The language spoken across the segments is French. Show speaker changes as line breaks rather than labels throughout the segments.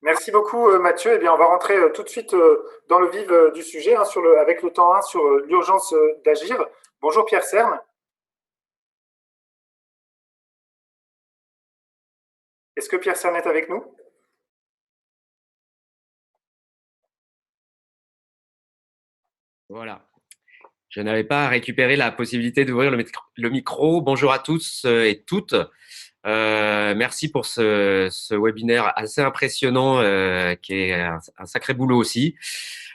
Merci beaucoup Mathieu. Eh bien, on va rentrer tout de suite dans le vif du sujet hein, avec le temps 1 sur l'urgence d'agir. Bonjour Pierre Cerne. Est-ce que Pierre Cerne est avec nous?
Voilà. Je n'avais pas récupéré la possibilité d'ouvrir le micro. Bonjour à tous et toutes. Merci pour ce webinaire assez impressionnant qui est un sacré boulot aussi.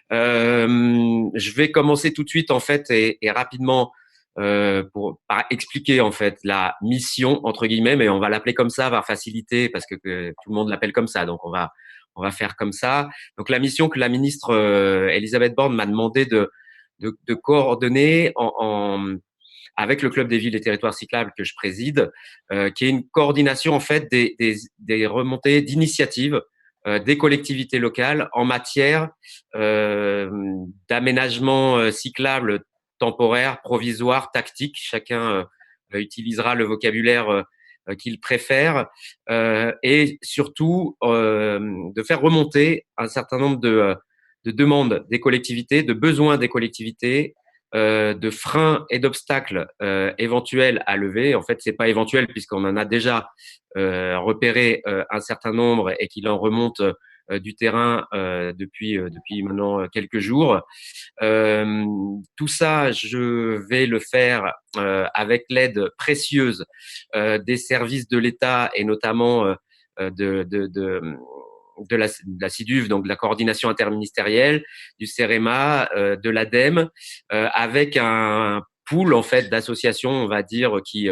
Je vais commencer tout de suite en fait et rapidement par expliquer en fait la mission entre guillemets, mais on va l'appeler comme ça, par facilité parce que tout le monde l'appelle comme ça, donc on va faire comme ça. Donc la mission que la ministre Elisabeth Borne m'a demandé de coordonner avec le Club des villes et territoires cyclables que je préside, qui est une coordination en fait des remontées d'initiatives des collectivités locales en matière d'aménagement cyclable temporaire, provisoire, tactique. Chacun utilisera le vocabulaire qu'il préfère et surtout de faire remonter un certain nombre de demandes des collectivités, de besoins des collectivités, de freins et d'obstacles éventuels à lever. En fait, c'est pas éventuel puisqu'on en a déjà repéré un certain nombre et qu'il en remonte du terrain depuis maintenant quelques jours. Tout ça, je vais le faire avec l'aide précieuse des services de l'État et notamment de la CIDUV, donc de la coordination interministérielle, du CEREMA, de l'ADEME, avec un pool en fait d'associations, on va dire, qui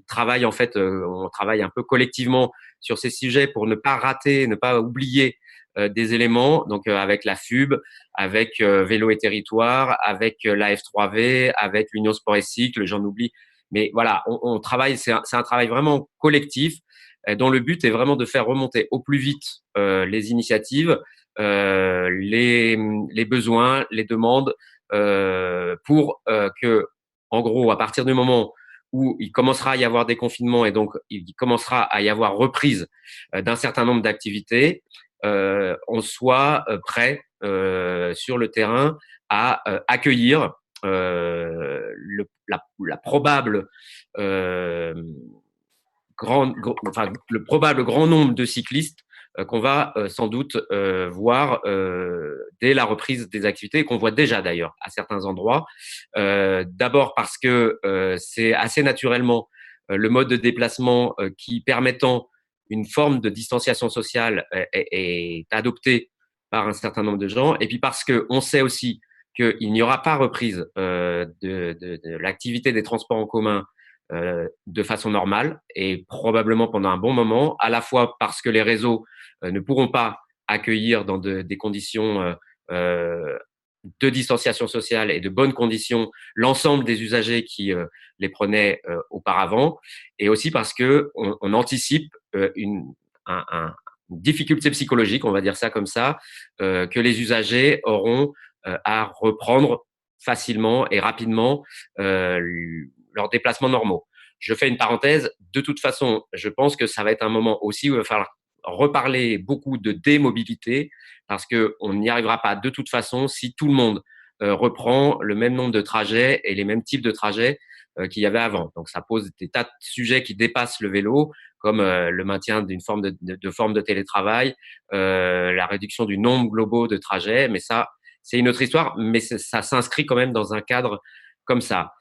travaillent en fait, on travaille un peu collectivement sur ces sujets pour ne pas rater, ne pas oublier des éléments, donc avec la FUB, avec Vélo et Territoire, avec la F3V, avec l'Union Sport et Cycle, j'en oublie. Mais voilà, on travaille, c'est un travail vraiment collectif dont le but est vraiment de faire remonter au plus vite les initiatives, les besoins, les demandes, pour que, en gros, à partir du moment où il commencera à y avoir des confinements et donc il commencera à y avoir reprise d'un certain nombre d'activités, on soit prêt sur le terrain à accueillir la probable le probable grand nombre de cyclistes qu'on va sans doute voir dès la reprise des activités, qu'on voit déjà d'ailleurs à certains endroits. D'abord parce que c'est assez naturellement le mode de déplacement qui permettant une forme de distanciation sociale est adopté par un certain nombre de gens, et puis parce que on sait aussi qu'il n'y aura pas reprise de l'activité des transports en commun de façon normale et probablement pendant un bon moment, à la fois parce que les réseaux ne pourront pas accueillir dans des conditions de distanciation sociale et de bonnes conditions l'ensemble des usagers qui les prenaient auparavant, et aussi parce que on anticipe une difficulté psychologique, on va dire ça comme ça, que les usagers auront à reprendre facilement et rapidement leurs déplacements normaux. Je fais une parenthèse. De toute façon, je pense que ça va être un moment aussi où il va falloir reparler beaucoup de démobilité, parce qu'on n'y arrivera pas de toute façon si tout le monde reprend le même nombre de trajets et les mêmes types de trajets qu'il y avait avant. Donc, ça pose des tas de sujets qui dépassent le vélo, comme le maintien d'une forme forme de télétravail, la réduction du nombre global de trajets. Mais ça, c'est une autre histoire, mais ça s'inscrit quand même dans un cadre comme ça.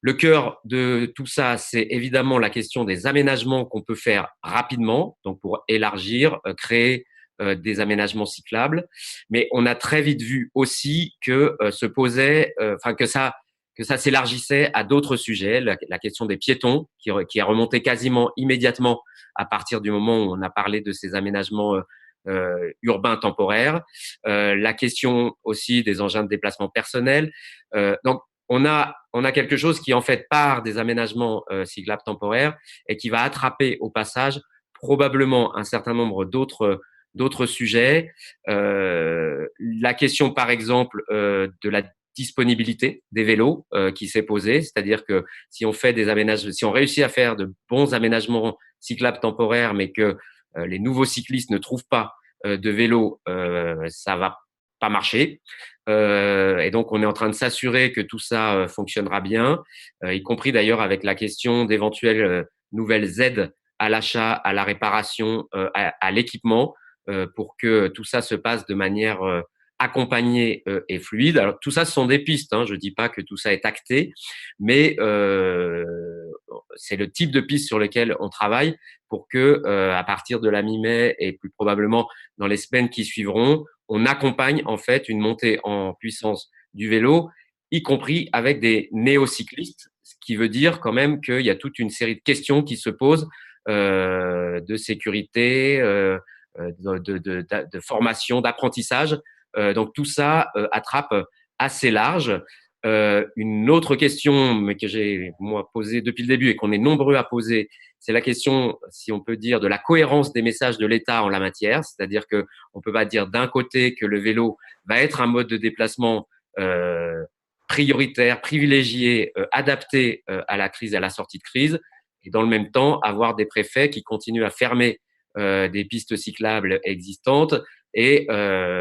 Le cœur de tout ça, c'est évidemment la question des aménagements qu'on peut faire rapidement, donc pour élargir, créer des aménagements cyclables. Mais on a très vite vu aussi que se posait, que ça s'élargissait à d'autres sujets. La question des piétons, qui a remonté quasiment immédiatement à partir du moment où on a parlé de ces aménagements urbains temporaires. La question aussi des engins de déplacement personnel. Donc on a quelque chose qui en fait part des aménagements cyclables temporaires et qui va attraper au passage probablement un certain nombre d'autres sujets. La question, par exemple, de la disponibilité des vélos qui s'est posée, c'est-à-dire que si on fait des aménagements, si on réussit à faire de bons aménagements cyclables temporaires, mais que les nouveaux cyclistes ne trouvent pas de vélo, ça va pas marcher. Et donc, on est en train de s'assurer que tout ça fonctionnera bien, y compris d'ailleurs avec la question d'éventuelles nouvelles aides à l'achat, à la réparation, à l'équipement, pour que tout ça se passe de manière accompagnée et fluide. Alors, tout ça, ce sont des pistes. Hein. Je dis pas que tout ça est acté, mais c'est le type de pistes sur lesquelles on travaille pour que, à partir de la mi-mai et plus probablement dans les semaines qui suivront, on accompagne en fait une montée en puissance du vélo, y compris avec des néocyclistes, ce qui veut dire quand même qu'il y a toute une série de questions qui se posent de sécurité, de formation, d'apprentissage. Donc tout ça attrape assez large. Une autre question, mais que j'ai moi posée depuis le début et qu'on est nombreux à poser, c'est la question, si on peut dire, de la cohérence des messages de l'État en la matière. C'est-à-dire que on peut pas dire d'un côté que le vélo va être un mode de déplacement prioritaire, privilégié, adapté à la crise, à la sortie de crise, et dans le même temps avoir des préfets qui continuent à fermer des pistes cyclables existantes et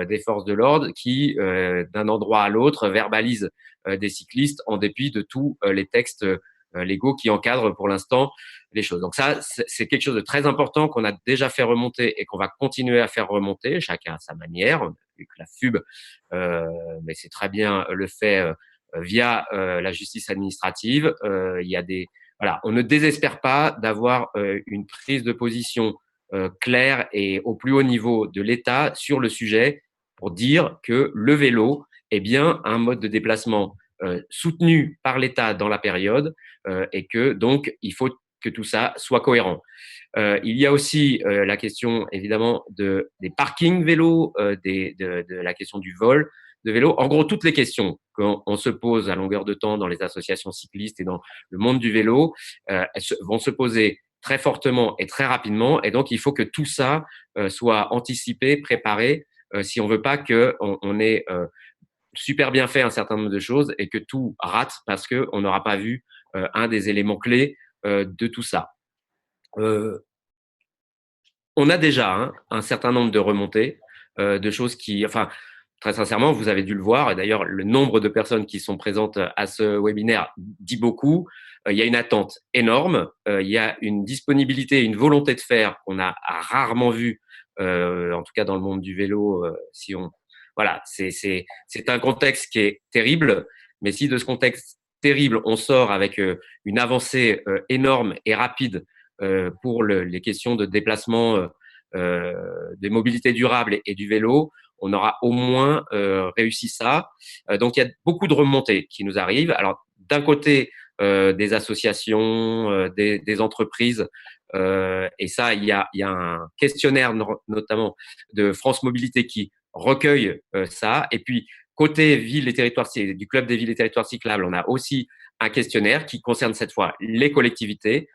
des forces de l'ordre qui, d'un endroit à l'autre, verbalisent des cyclistes en dépit de tous les textes légaux qui encadrent pour l'instant les choses. Donc ça, c'est quelque chose de très important qu'on a déjà fait remonter et qu'on va continuer à faire remonter, chacun à sa manière, vu que la FUB, mais c'est très bien le fait via la justice administrative. Il y a des voilà, on ne désespère pas d'avoir une prise de position claire et au plus haut niveau de l'État sur le sujet pour dire que le vélo est bien un mode de déplacement soutenu par l'État dans la période et que donc il faut que tout ça soit cohérent. Il y a aussi la question évidemment des parkings vélos, de la question du vol de vélo. En gros, toutes les questions qu'on se pose à longueur de temps dans les associations cyclistes et dans le monde du vélo vont se poser très fortement et très rapidement. Et donc, il faut que tout ça soit anticipé, préparé, si on veut pas qu'on ait super bien fait un certain nombre de choses et que tout rate parce qu'on n'aura pas vu un des éléments clés de tout ça. On a déjà un certain nombre de remontées, de choses qui, enfin, très sincèrement, vous avez dû le voir, et d'ailleurs, le nombre de personnes qui sont présentes à ce webinaire dit beaucoup. Il y a une attente énorme, il y a une disponibilité, une volonté de faire qu'on a rarement vu, en tout cas dans le monde du vélo, si on, voilà, c'est un contexte qui est terrible, mais si de ce contexte terrible, on sort avec une avancée énorme et rapide pour les questions de déplacement, des mobilités durables et du vélo, on aura au moins réussi ça. Donc, il y a beaucoup de remontées qui nous arrivent. Alors, d'un côté, des associations, des entreprises, et ça, il y a un questionnaire notamment de France Mobilité qui recueille ça. Et puis, côté villes et territoires, du Club des villes et territoires cyclables, on a aussi un questionnaire qui concerne cette fois les collectivités.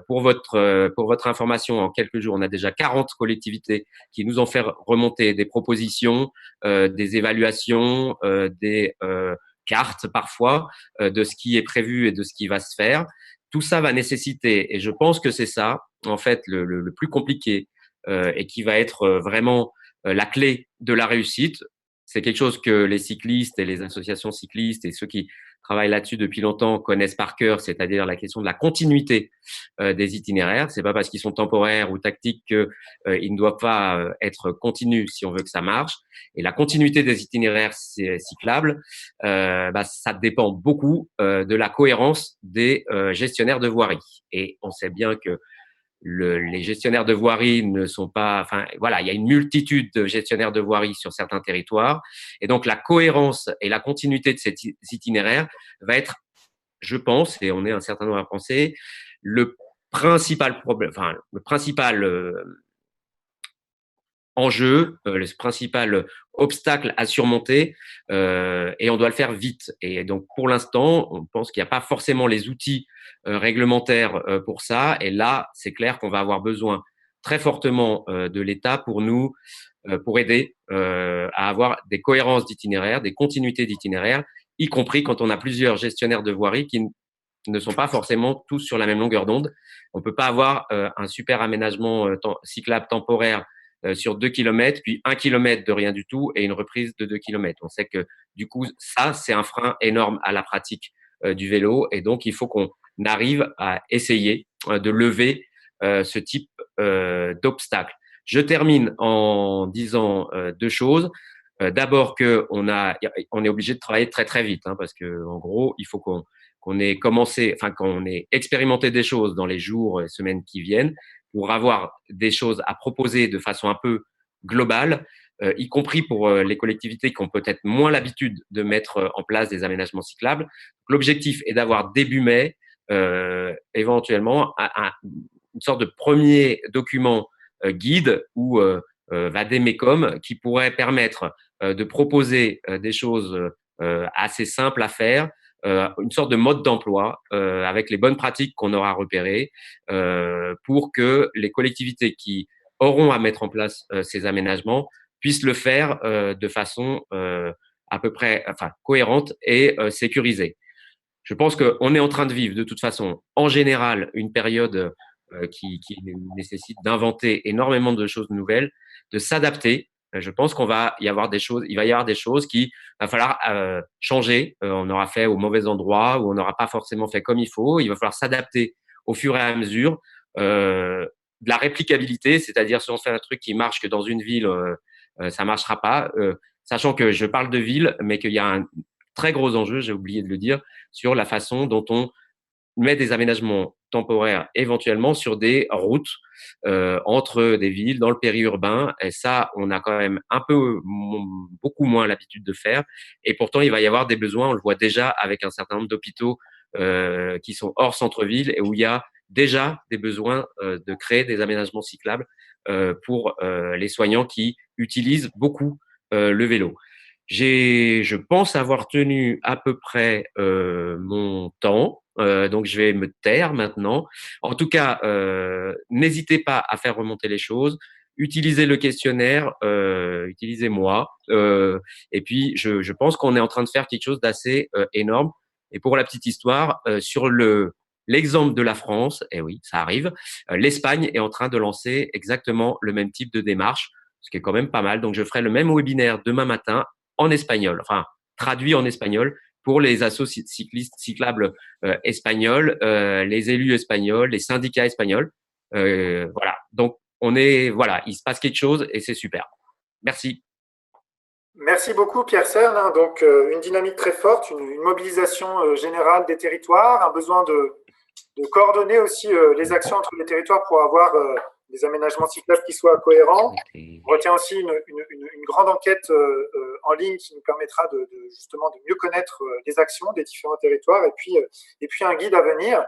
Pour votre information, en quelques jours, on a déjà 40 collectivités qui nous ont fait remonter des propositions, des évaluations, des cartes parfois de ce qui est prévu et de ce qui va se faire. Tout ça va nécessiter, et je pense que c'est ça, en fait, le plus compliqué et qui va être vraiment la clé de la réussite. C'est quelque chose que les cyclistes et les associations cyclistes et ceux qui travaillent là-dessus depuis longtemps connaissent par cœur, c'est-à-dire la question de la continuité des itinéraires. C'est pas parce qu'ils sont temporaires ou tactiques qu'ils ne doivent pas être continus si on veut que ça marche. Et la continuité des itinéraires cyclables, ça dépend beaucoup de la cohérence des gestionnaires de voirie. Et on sait bien que les gestionnaires de voirie ne sont pas, enfin voilà, il y a une multitude de gestionnaires de voirie sur certains territoires, et donc la cohérence et la continuité de ces itinéraires va être, je pense, et on est un certain nombre à penser, le principal problème, enfin le principal enjeu, le principal obstacle à surmonter, et on doit le faire vite. Et donc, pour l'instant, on pense qu'il n'y a pas forcément les outils réglementaires pour ça. Et là, c'est clair qu'on va avoir besoin très fortement de l'État pour nous, pour aider à avoir des cohérences d'itinéraires, des continuités d'itinéraires, y compris quand on a plusieurs gestionnaires de voirie qui ne sont pas forcément tous sur la même longueur d'onde. On peut pas avoir un super aménagement cyclable temporaire sur 2 kilomètres, puis 1 kilomètre de rien du tout et une reprise de 2 kilomètres. On sait que du coup, ça, c'est un frein énorme à la pratique du vélo et donc il faut qu'on arrive à essayer de lever ce type d'obstacle. Je termine en disant deux choses. D'abord que on est obligé de travailler très très vite, hein, parce que en gros, il faut qu'on ait commencé, enfin qu'on ait expérimenté des choses dans les jours et semaines qui viennent pour avoir des choses à proposer de façon un peu globale, y compris pour les collectivités qui ont peut-être moins l'habitude de mettre en place des aménagements cyclables. L'objectif est d'avoir début mai, éventuellement, une sorte de premier document guide ou vadémécum qui pourrait permettre de proposer des choses assez simples à faire, une sorte de mode d'emploi avec les bonnes pratiques qu'on aura repérées pour que les collectivités qui auront à mettre en place ces aménagements puissent le faire de façon à peu près cohérente et sécurisée. Je pense qu'on est en train de vivre de toute façon, en général, une période qui nécessite d'inventer énormément de choses nouvelles, de s'adapter. Je pense qu'on va y avoir des choses, il va y avoir des choses qui va falloir changer. On aura fait au mauvais endroit ou on n'aura pas forcément fait comme il faut. Il va falloir s'adapter au fur et à mesure. De la réplicabilité, c'est-à-dire si on fait un truc qui marche que dans une ville, ça marchera pas. Sachant que je parle de ville, mais qu'il y a un très gros enjeu, j'ai oublié de le dire, sur la façon dont on met des aménagements temporaires éventuellement sur des routes entre des villes, dans le périurbain. Et ça, on a quand même beaucoup moins l'habitude de faire. Et pourtant, il va y avoir des besoins. On le voit déjà avec un certain nombre d'hôpitaux qui sont hors centre-ville et où il y a déjà des besoins de créer des aménagements cyclables pour les soignants qui utilisent beaucoup le vélo. Je pense avoir tenu à peu près mon temps, donc je vais me taire maintenant. En tout cas, n'hésitez pas à faire remonter les choses. Utilisez le questionnaire, utilisez-moi. Et puis, je pense qu'on est en train de faire quelque chose d'assez énorme. Et pour la petite histoire, sur l'exemple de la France, et oui, ça arrive, l'Espagne est en train de lancer exactement le même type de démarche, ce qui est quand même pas mal. Donc, je ferai le même webinaire demain matin en espagnol, enfin traduit en espagnol pour les assos cyclistes cyclables espagnols, les élus espagnols, les syndicats espagnols. Voilà. Donc voilà, il se passe quelque chose et c'est super. Merci.
Merci beaucoup Pierre Cerne. Donc une dynamique très forte, une mobilisation générale des territoires, un besoin de coordonner aussi les actions entre les territoires pour avoir des aménagements cyclables qui soient cohérents. On retient aussi une grande enquête en ligne qui nous permettra justement de mieux connaître les actions des différents territoires et puis un guide à venir.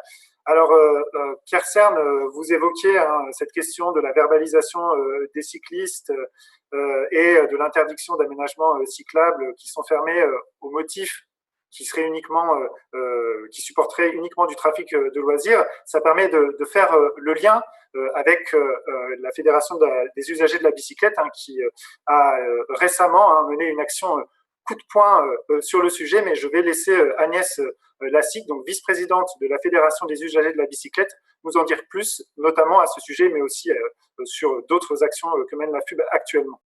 Alors, Pierre Cerne, vous évoquiez cette question de la verbalisation des cyclistes et de l'interdiction d'aménagements cyclables qui sont fermés au motif qui serait qui supporterait uniquement du trafic de loisirs. Ça permet de faire le lien avec la Fédération des usagers de la bicyclette qui a récemment mené une action coup de poing sur le sujet, mais je vais laisser Agnès Lassique, donc vice-présidente de la Fédération des usagers de la bicyclette, nous en dire plus, notamment à ce sujet, mais aussi sur d'autres actions que mène la FUB actuellement.